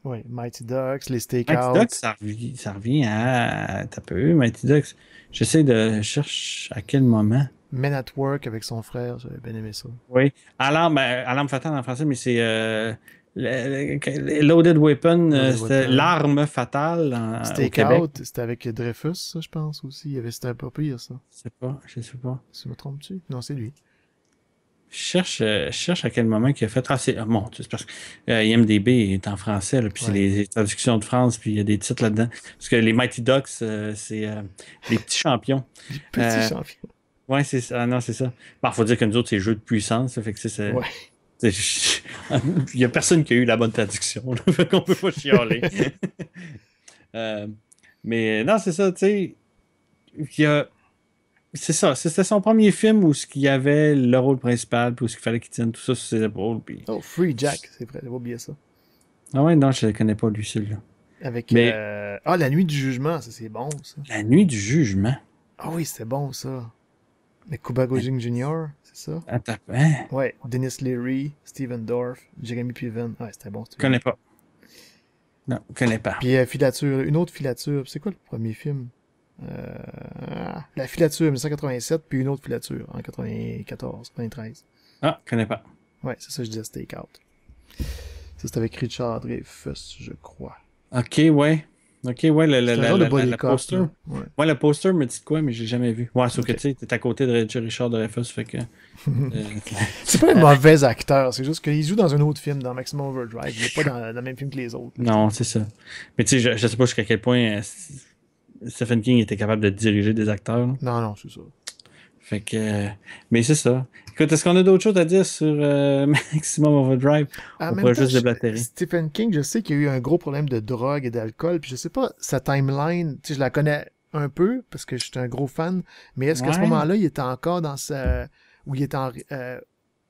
Oui, Mighty Ducks, les Mighty Ducks, Stakeouts, ça revient à. T'as peu, Mighty Ducks. J'essaie de chercher à quel moment. Men at Work avec son frère, j'avais bien aimé ça. Oui. Alarme fatale en français, mais c'est Loaded Weapon, Loaded c'était Weapon. l'arme fatale au Québec. Stakeout, c'était avec Dreyfus, ça, je pense aussi. C'était un peu pire, ça. Je sais pas. Si je me trompe-tu? Non, c'est lui. Je cherche à quel moment qu'il a fait. Ah, bon, c'est parce que IMDB est en français, là, puis c'est Ouais. les traductions de France, puis il y a des titres là-dedans. Parce que les Mighty Ducks, c'est les petits champions. Les petits Euh, champions. ouais, c'est ça. Ah, non, c'est ça. Bon, faut dire que nous autres, c'est jeux de puissance. Ça fait que Ouais. il y a personne qui a eu la bonne traduction. Là, fait qu'on peut pas chialer. Euh, mais non, c'est ça, tu sais. il y a- C'est ça. C'était son premier film où il y avait le rôle principal, puis où il fallait qu'il tienne tout ça sur ses épaules. Puis... Oh, Free Jack, c'est vrai, j'avais oublié ça. Ah ouais, non, je ne connais pas lui, celui-là. Avec. Mais Ah, La Nuit du Jugement, ça, c'est bon, ça. La Nuit du Jugement. Ah oui, c'était bon, ça. Avec Cuba Gooding Jr., c'est ça? Attends, hein? Ouais, Dennis Leary, Steven Dorff, Jeremy Piven. Ouais, c'était bon, Je ce film. connais pas. Non, je connais pas. Puis Filature, une autre filature. C'est quoi le premier film? La filature 1987, puis une autre filature en 94, 93. Ah, je connais pas. Ouais, c'est ça, je disais Stakeout. Ça, c'était avec Richard Dreyfuss, je crois. Ok, ouais. Ok, ouais, C'est un genre de body le cop, poster. là. Ouais. Ouais, le poster me dit de quoi, mais j'ai jamais vu. Ouais, sauf que Ok. tu sais, t'es à côté de Richard Dreyfuss, fait que. C'est pas un mauvais acteur, c'est juste qu'il joue dans un autre film, dans Maximum Overdrive. Il est pas dans le même film que les autres. Là, Non, c'est ça. Mais tu sais, je sais pas jusqu'à quel point Stephen King était capable de diriger des acteurs. Là. Non, non, c'est ça. Fait que. Mais c'est ça. Écoute, est-ce qu'on a d'autres choses à dire sur Maximum Overdrive? En On même pourrait temps, juste déblatérer. Stephen King, je sais qu'il y a eu un gros problème de drogue et d'alcool, puis je sais pas, sa timeline, tu sais, je la connais un peu, parce que j'étais un gros fan, mais est-ce qu'à ce Ouais. moment-là, il était encore dans sa... où il était en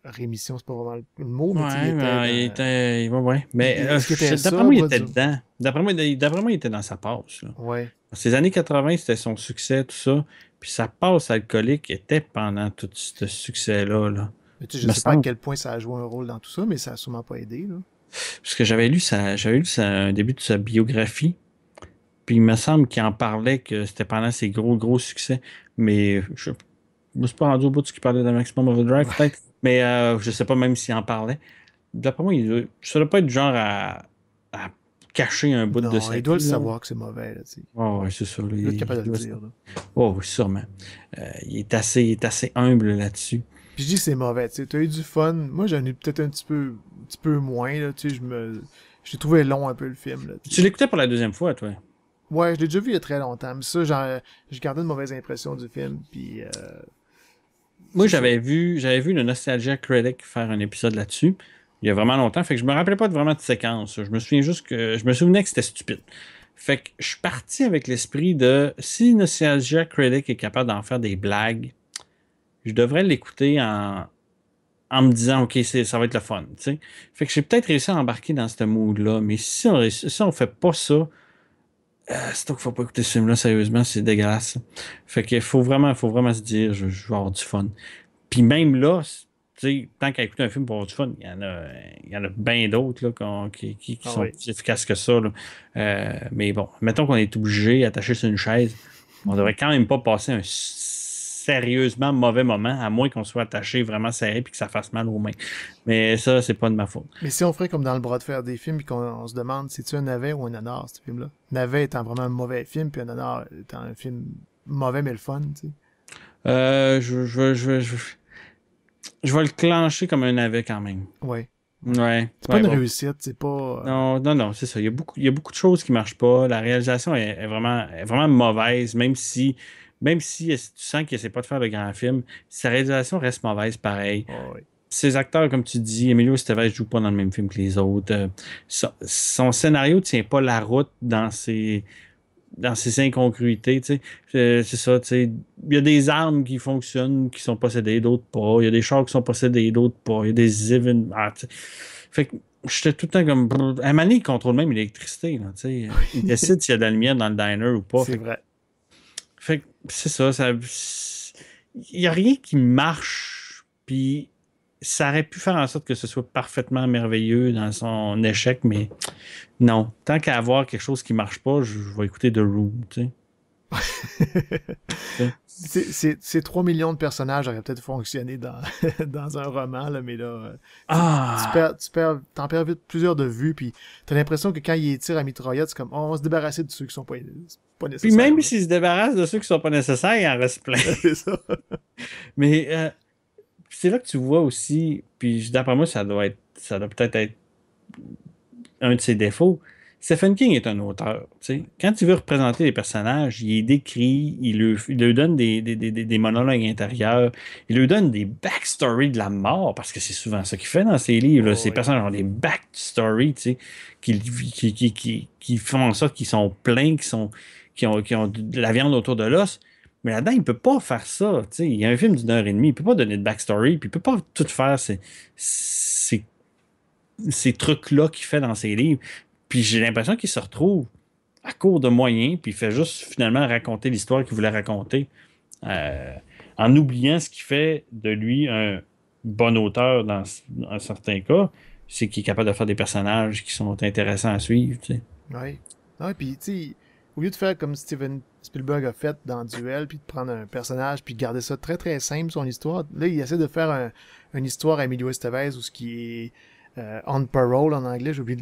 rémission, c'est pas vraiment le mot, mais tu sais, Ouais, mais il était. Ouais. Mais Est-ce qu'il était d'après moi, il sobre, était dedans. D'après moi, il était dans sa passe. Là. Ouais. Dans ces années 80, c'était son succès, tout ça. Puis sa passe alcoolique était pendant tout ce succès-là. Là. Mais tu sais, je Me sais pas à semble. quel point ça a joué un rôle dans tout ça, mais ça a sûrement pas aidé, là. Parce que j'avais lu un début de sa biographie. Puis il me semble qu'il en parlait que c'était pendant ses gros succès. Mais je me suis pas rendu au bout de ce qu'il parlait de Maximum Overdrive, Ouais. peut-être. Mais je sais pas même s'il en parlait. D'après moi, ça doit pas être du genre à cacher un bout de Non, sa il doit le vie. Là. savoir que c'est mauvais, là, tu sais. Ouais, c'est ça. Là, Il doit être capable de le doit dire, là. Oh, oui, sûrement. Il est assez humble là-dessus. Puis je dis que c'est mauvais, tu sais, t'as eu du fun. Moi, j'en ai eu peut-être un petit peu moins, là, tu sais, j'ai trouvé long un peu le film, là, tu Tu sais. l'écoutais pour la deuxième fois, toi? Ouais, je l'ai déjà vu il y a très longtemps, mais ça, j'ai gardé une mauvaise impression du film, puis Moi, c'est ça. j'avais vu le Nostalgia Critic faire un épisode là-dessus. Il y a vraiment longtemps. Fait que je me rappelais pas vraiment de séquence. Je me souviens juste que je me souvenais que c'était stupide. Fait que je suis parti avec l'esprit de si Nostalgia Critic est capable d'en faire des blagues, je devrais l'écouter en me disant OK, ça va être le fun. T'sais. Fait que j'ai peut-être réussi à embarquer dans ce mood-là. Mais si on fait pas ça, c'est toi qu'il faut pas écouter ce film-là, sérieusement, c'est dégueulasse. Fait qu'il faut vraiment se dire, je vais avoir du fun. Puis même là, tu sais, tant qu'à écouter un film pour avoir du fun, il y en a bien d'autres là, qui Ah sont oui. plus efficaces que ça. Là. Mais bon, mettons qu'on est obligé, attaché sur une chaise, on devrait quand même pas passer un sérieusement mauvais moment, à moins qu'on soit attaché vraiment serré et que ça fasse mal aux mains. Mais ça, c'est pas de ma faute. Mais si on ferait comme dans le bras de fer des films, puis qu'on se demande, c'est-tu un navet ou un nanar, ce film-là? Navet étant vraiment un mauvais film, puis un nanar étant un film mauvais mais le fun, tu sais. Je vais le clencher comme un navet quand même. Ouais. Ouais. C'est pas une Bon. réussite, c'est pas... Non, non, non, c'est ça. Il y a beaucoup de choses qui marchent pas. La réalisation est vraiment mauvaise, même si tu sens qu'il essaie pas de faire de grands films, sa réalisation reste mauvaise pareil. Oh, ouais. Ses acteurs, comme tu dis, Emilio Estevez joue pas dans le même film que les autres. Son scénario tient pas la route dans ses incongruités, tu sais. C'est ça, tu sais. Il y a des armes qui fonctionnent, qui sont possédées, d'autres pas. Il y a des chars qui sont possédés, d'autres pas. Il y a des events. Fait que j'étais tout le temps comme. À un moment donné, il contrôle même l'électricité, là, tu sais. Il décide s'il y a de la lumière dans le diner ou pas. C'est vrai. Fait que c'est ça. Il n'y a rien qui marche. Puis ça aurait pu faire en sorte que ce soit parfaitement merveilleux dans son échec, mais non. Tant qu'à avoir quelque chose qui marche pas, je vais écouter The Room, tu sais. Ces 3 millions de personnages auraient peut-être fonctionné dans, dans un roman, là, mais là, Ah! t'en perds vite plusieurs de vues, puis t'as l'impression que quand il tire à mitraillette, c'est comme, oh, on va se débarrasser de ceux qui sont pas Puis nécessaires. même s'ils se débarrassent de ceux qui sont pas nécessaires, il en reste plein. C'est ça. Mais c'est là que tu vois aussi, puis d'après moi, ça doit peut-être être un de ses défauts. Stephen King est un auteur. Tu sais. Quand il veut représenter les personnages, il les décrit, il leur donne des monologues intérieurs, il leur donne des backstories de la mort, parce que c'est souvent ça qu'il fait dans ses livres. Là. Oh, Ces oui. personnages ont des backstories, tu sais, qui font en sorte qu'ils sont pleins, qui ont de la viande autour de l'os. Mais là-dedans, il peut pas faire ça. Tu sais. Il y a un film d'1 heure et demie, il peut pas donner de backstory, puis il peut pas tout faire ces trucs-là qu'il fait dans ses livres. Puis j'ai l'impression qu'il se retrouve à court de moyens, puis il fait juste finalement raconter l'histoire qu'il voulait raconter, euh, en oubliant ce qui fait de lui un bon auteur dans certains cas, c'est qu'il est capable de faire des personnages qui sont intéressants à suivre. Tu sais. Ouais. Ouais, puis tu sais, au lieu de faire comme Steven Spielberg a fait dans Duel, puis de prendre un personnage, puis de garder ça très très simple, son histoire, là, il essaie de faire une histoire à Emilio Estevez, où ce qui est on parole en anglais, j'ai oublié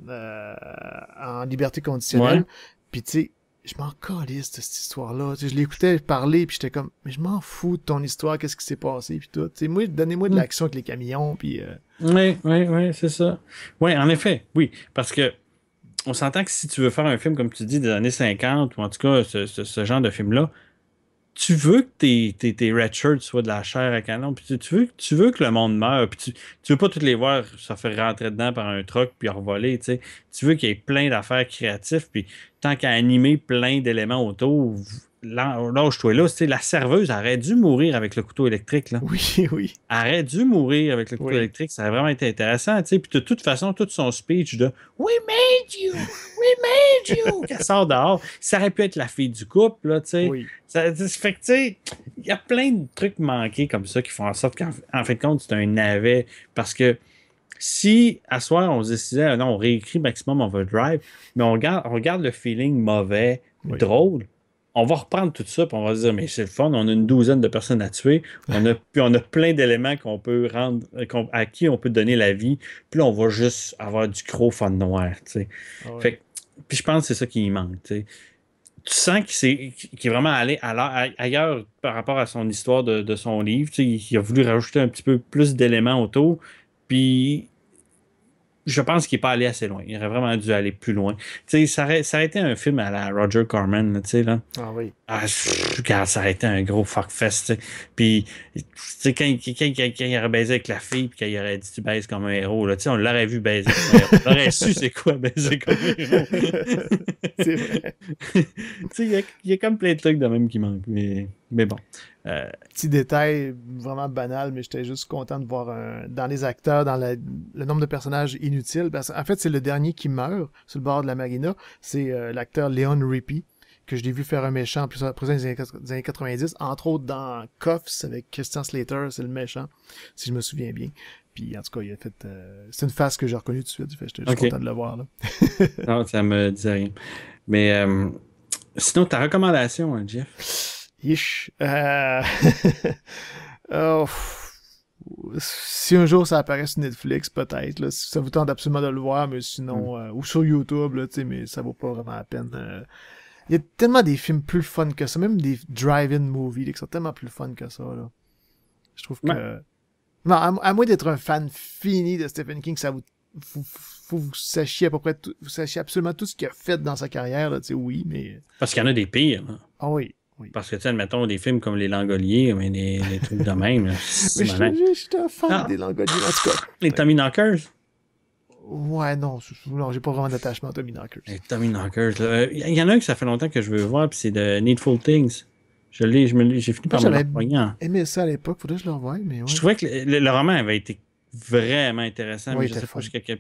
en liberté conditionnelle. Ouais. Puis tu sais, je m'en calisse de cette histoire-là. Tu sais, je l'écoutais parler, puis j'étais comme, mais je m'en fous de ton histoire, qu'est-ce qui s'est passé, puis tout. Tu sais, moi, donnez-moi de Mm. l'action avec les camions, puis... Oui, oui, oui, c'est ça. Oui, en effet, oui. Parce que on s'entend que si tu veux faire un film, comme tu dis, des années 50, ou en tout cas ce genre de film-là, tu veux que tes red shirts soient de la chair à canon, puis tu veux que le monde meure, puis tu veux pas toutes les voir se faire rentrer dedans par un truck puis revoler, tu sais. Tu veux qu'il y ait plein d'affaires créatives, puis tant qu'à animer plein d'éléments autour, lâche-toi là, tu sais, la serveuse aurait dû mourir avec le couteau électrique, là. Oui, oui, Aurait dû mourir avec le couteau oui. électrique, ça aurait vraiment été intéressant, tu sais. Puis de toute façon, tout son speech de We made you! We made you! Qu'elle sort dehors, ça aurait pu être la fille du couple, là, tu sais. Oui. Ça fait que, tu sais, il y a plein de trucs manqués comme ça qui font en sorte qu'en fin de compte, c'est un navet. Parce que si, à soir, on se décidait, non, on réécrit Maximum Overdrive, mais on regarde le feeling mauvais, Oui. drôle, on va reprendre tout ça, puis on va se dire, mais c'est le fun, on a une douzaine de personnes à tuer, puis on a plein d'éléments qu'on peut rendre, à qui on peut donner la vie, puis là, on va juste avoir du gros fun noir, tu sais. Ah ouais. Fait que, puis je pense que c'est ça qui manque, tu sais. Tu sens qu'il est vraiment allé ailleurs par rapport à son histoire de son livre, tu sais, il a voulu rajouter un petit peu plus d'éléments autour, puis je pense qu'il n'est pas allé assez loin. Il aurait vraiment dû aller plus loin. Tu sais, ça aurait été un film à la Roger Corman, là, tu sais, là. Ah oui. Ah, regarde, ça aurait été un gros fuckfest, tu sais. Puis, tu sais, quand il aurait baisé avec la fille, puis qu'il aurait dit tu baises comme un héros, là, tu sais, on l'aurait vu baiser comme un héros. On aurait su c'est quoi baiser comme un héros. C'est vrai. Tu sais, il y a comme plein de trucs de même qui manquent. Mais bon. Petit détail vraiment banal, mais j'étais juste content de voir dans les acteurs, dans le nombre de personnages inutiles. Parce en fait, c'est le dernier qui meurt sur le bord de la marina. C'est l'acteur Leon Rippy, que je l'ai vu faire un méchant plus après des années 90, entre autres dans Cuffs avec Christian Slater, c'est le méchant, si je me souviens bien. Puis en tout cas, il a fait... c'est une face que j'ai reconnue tout de suite. J'étais juste content de le voir, là. Non, ça me disait rien. Mais sinon, ta recommandation, hein, Jeff? Yish. Oh, si un jour ça apparaît sur Netflix, peut-être, là, si ça vous tente absolument de le voir, mais sinon, ou sur YouTube, là, mais ça vaut pas vraiment la peine. Il y a tellement des films plus fun que ça, même des drive-in movies là, qui sont tellement plus fun que ça. Là. Je trouve que... Non, à moins d'être un fan fini de Stephen King, ça faut vous sachiez à peu près tout, vous sachiez absolument tout ce qu'il a fait dans sa carrière, là, oui, mais... Parce qu'il y en a des pires. Hein. Ah oui. Oui. Parce que, tu sais, admettons, des films comme Les Langoliers, mais des trucs de même. Là, mais je suis un fan des Langoliers, en tout cas. Les Tommy Knockers? Ouais, non, j'ai pas vraiment d'attachement à Tommy Knockers. Les Tommy Knockers, il y en a un que ça fait longtemps que je veux voir, puis c'est de Needful Things. J'ai fini par me le repoigner. J'avais aimé ça à l'époque, faudrait que je le revoie, mais ouais. Je trouvais que le roman avait été vraiment intéressant, oui, mais je sais pas jusqu'à quel...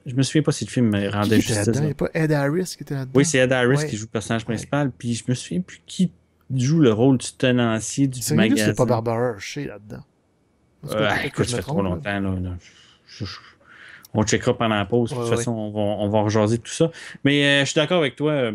Je me souviens pas si le film me rendait justice. Il n'y a pas Ed Harris qui était là-dedans. Oui, c'est Ed Harris qui joue le personnage principal, puis je me souviens plus qui joue le rôle du tenancier du magasin. C'est pas Barbara Hershey là-dedans. Écoute, ça fait trop longtemps. Là. On checkera pendant la pause. De toute façon, on va rejaser tout ça. Mais je suis d'accord avec toi.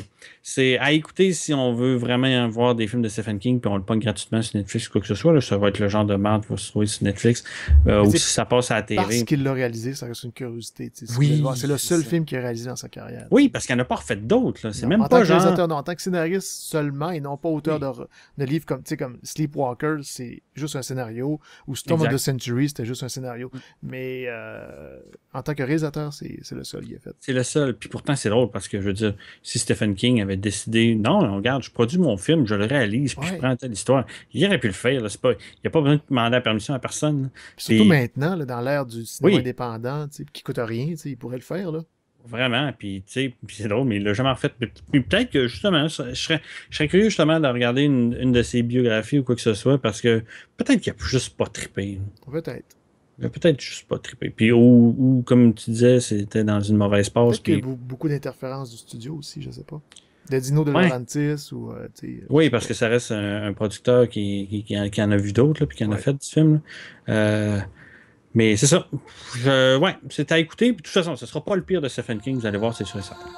C'est à écouter si on veut vraiment voir des films de Stephen King puis on le pogne gratuitement sur Netflix ou quoi que ce soit. Là, ça va être le genre de merde qui va se trouver sur Netflix ou si ça passe à la télé. Parce qu'il l'a réalisé, ça reste une curiosité. Oui, c'est le seul film qu'il a réalisé dans sa carrière. Oui, parce qu'il n'en a pas refait d'autres. C'est même pas pas genre... réalisateur, non, en tant que scénariste seulement et non pas auteur de livres comme Sleepwalker, c'est juste un scénario. Ou Storm of the Century, c'était juste un scénario. Mais en tant que réalisateur, c'est le seul qu'il a fait. C'est le seul. Puis pourtant, c'est drôle parce que, je veux dire, si Stephen King avait décidé, non, regarde, je produis mon film, je le réalise, puis je prends telle histoire, il aurait pu le faire. Là, il n'y a pas besoin de demander la permission à personne. Surtout maintenant, là, dans l'ère du cinéma indépendant, qui coûte rien, il pourrait le faire. Là. Vraiment, puis c'est drôle, mais il l'a jamais refait. Puis peut-être que justement, je serais curieux justement de regarder une de ses biographies ou quoi que ce soit, parce que peut-être qu'il n'a juste pas trippé. Peut-être. Il a peut-être juste pas trippé. Puis ou comme tu disais, c'était dans une mauvaise passe. Peut-être qu'il y a beaucoup d'interférences du studio aussi, je sais pas. Des Dino de Laurentiis ou... oui, parce que ça reste un producteur qui en a vu d'autres, puis qui en a fait du film. Mais c'est ça. C'est à écouter. Puis de toute façon, ce sera pas le pire de Stephen King, vous allez voir, c'est sûr et certain.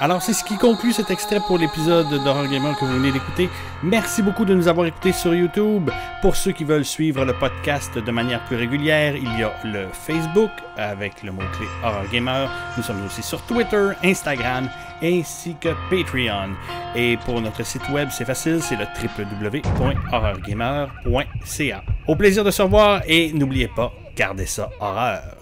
Alors, c'est ce qui conclut cet extrait pour l'épisode d'Horror Gamer que vous venez d'écouter. Merci beaucoup de nous avoir écoutés sur YouTube. Pour ceux qui veulent suivre le podcast de manière plus régulière, il y a le Facebook avec le mot-clé Horror Gamer. Nous sommes aussi sur Twitter, Instagram, ainsi que Patreon. Et pour notre site web, c'est facile, c'est le www.horrorgamer.ca. Au plaisir de se revoir et n'oubliez pas, gardez ça horreur.